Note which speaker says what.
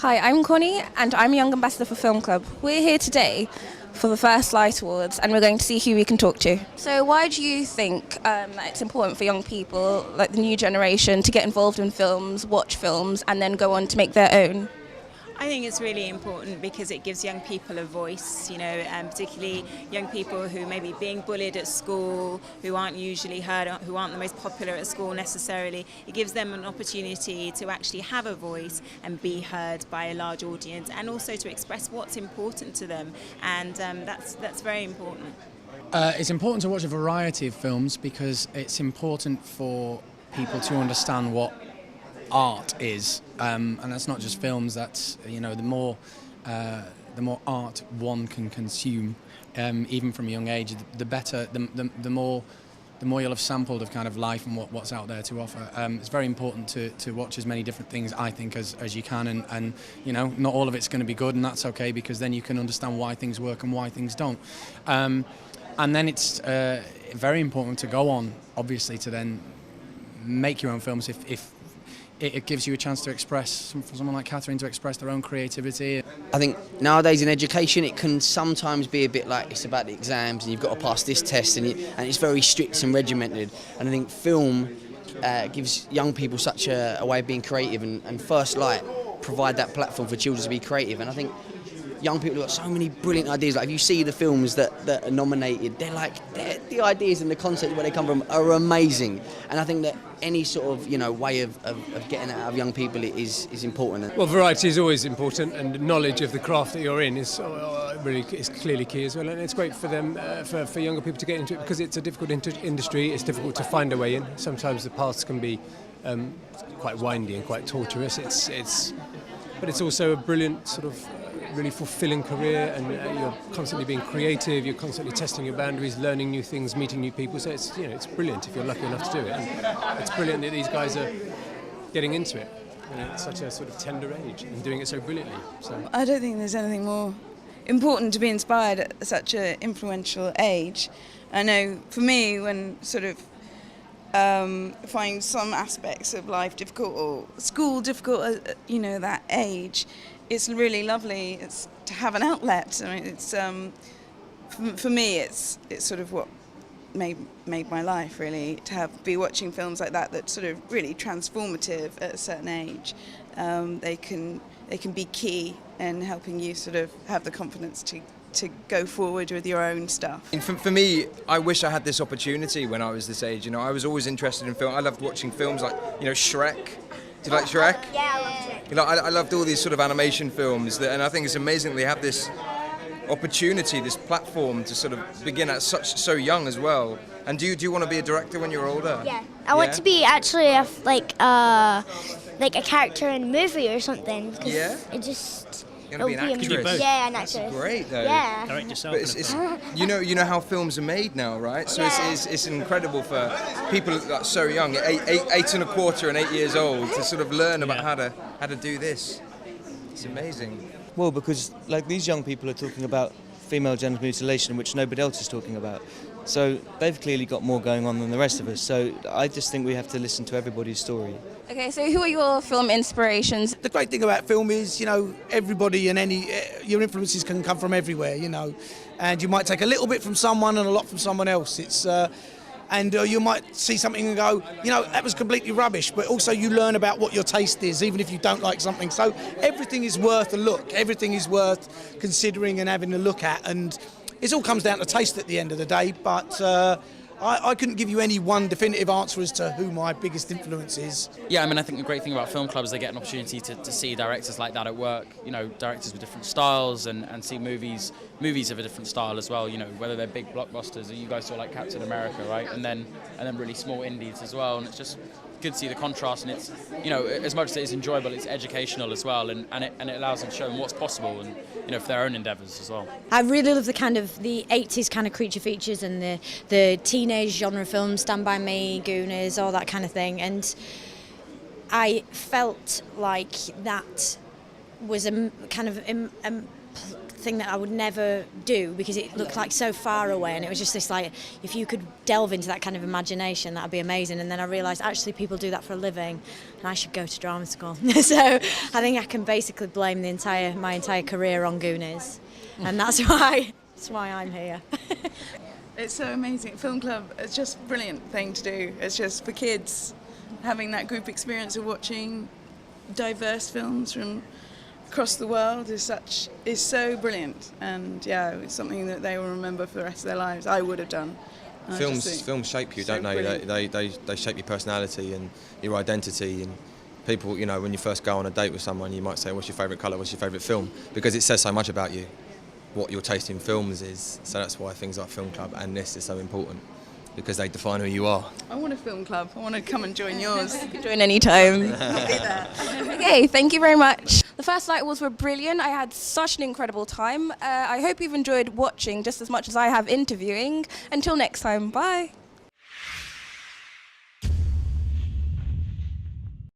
Speaker 1: Hi, I'm Connie and I'm a Young Ambassador for Film Club. We're here today for the first Light Awards and we're going to see who we can talk to. So why do you think that it's important for young people, like the new generation, to get involved in films, watch films and then go on to make their own?
Speaker 2: I think it's really important because it gives young people a voice, and particularly young people who may be being bullied at school, who aren't usually heard, who aren't the most popular at school necessarily. It gives them an opportunity to actually have a voice and be heard by a large audience, and also to express what's important to them, and that's very important.
Speaker 3: It's important to watch a variety of films because it's important for people to understand what art is, and that's not just films. That's the more art one can consume, even from a young age, the better. The more you'll have sampled of kind of life and what's out there to offer. It's very important to watch as many different things, I think, as you can, and not all of it's going to be good, and that's okay because then you can understand why things work and why things don't. And then it's very important to go on, obviously, to then make your own films if it gives you a chance to express, for someone like Catherine, to express their own creativity.
Speaker 4: I think nowadays in education it can sometimes be a bit like it's about the exams and you've got to pass this test and it's very strict and regimented. And I think film gives young people such a way of being creative, and First Light provide that platform for children to be creative. And I think young people have got so many brilliant ideas. Like if you see the films that are nominated, the ideas and the concepts where they come from are amazing. And I think that any sort of way of getting that out of young people is important.
Speaker 5: Well, variety is always important, and knowledge of the craft that you're in is clearly key as well. And it's great for them, for younger people to get into it because it's a difficult industry. It's difficult to find a way in. Sometimes the paths can be quite windy and quite tortuous. But it's also a brilliant sort of really fulfilling career, and you're constantly being creative, you're constantly testing your boundaries, learning new things, meeting new people, so it's it's brilliant if you're lucky enough to do it, and it's brilliant that these guys are getting into it at such a sort of tender age and doing it so brilliantly. So
Speaker 6: I don't think there's anything more important to be inspired at such an influential age. I know for me, when sort of find some aspects of life difficult or school difficult at that age, it's really lovely. It's to have an outlet. I mean, it's for me, it's sort of what made my life really, to be watching films like that sort of really transformative at a certain age. They can be key in helping you sort of have the confidence to go forward with your own stuff.
Speaker 7: And for me, I wish I had this opportunity when I was this age. I was always interested in film. I loved watching films like Shrek. Do you like Shrek?
Speaker 8: Yeah, I love Shrek.
Speaker 7: I loved all these sort of animation films, and I think it's amazing they have this opportunity, this platform to sort of begin at so young as well. And do you want to be a director when you're older?
Speaker 8: Yeah, I want to be actually a character in a movie or something.
Speaker 7: Yeah.
Speaker 8: It just.
Speaker 7: You're going to be an actress?
Speaker 8: Yeah, an actress.
Speaker 7: That's great, though.
Speaker 8: Yeah.
Speaker 9: Direct yourself.
Speaker 7: But it's you know how films are made now, right? So it's incredible for people like so young, eight and a quarter and 8 years old, to sort of learn about how to do this. It's amazing.
Speaker 10: Well, because these young people are talking about female genital mutilation, which nobody else is talking about. So they've clearly got more going on than the rest of us. So I just think we have to listen to everybody's story.
Speaker 1: Okay, so who are your film inspirations?
Speaker 11: The great thing about film is, everybody and your influences can come from everywhere, and you might take a little bit from someone and a lot from someone else. And you might see something and go, that was completely rubbish, but also you learn about what your taste is, even if you don't like something. So everything is worth a look. Everything is worth considering and having a look at, and it all comes down to taste at the end of the day, but I couldn't give you any one definitive answer as to who my biggest influence is.
Speaker 9: Yeah, I think the great thing about film clubs is they get an opportunity to see directors like that at work, directors with different styles and see movies of a different style as well, whether they're big blockbusters, or you guys saw like Captain America, right, and then really small indies as well, and it's just good to see the contrast, and it's, as much as it is enjoyable, it's educational as well, and it allows them to show them what's possible, and for their own endeavours as well.
Speaker 12: I really love the 80s kind of creature features and the teenage genre films, Stand By Me, Goonies, all that kind of thing, and I felt like that was a kind of thing that I would never do because it looked like so far away, and it was just this like, if you could delve into that kind of imagination, that'd be amazing. And then I realised actually people do that for a living, and I should go to drama school. So I think I can basically blame my entire career on Goonies, and that's why I'm here.
Speaker 6: It's so amazing. Film club is just a brilliant thing to do. It's just for kids, having that group experience of watching diverse films from across the world is so brilliant, and yeah, it's something that they will remember for the rest of their lives. I would have done.
Speaker 7: Films shape you, don't they? They shape your personality and your identity. And people, you know, when you first go on a date with someone, you might say, "What's your favourite colour? What's your favourite film?" Because it says so much about you, what your taste in films is. So that's why things like Film Club and this is so important, because they define who you are.
Speaker 6: I want a film club. I want to come and join yours.
Speaker 1: You can join any time.
Speaker 6: I'll be there.
Speaker 1: Okay, thank you very much. The first Light Awards were brilliant. I had such an incredible time. I hope you've enjoyed watching just as much as I have interviewing. Until next time, bye.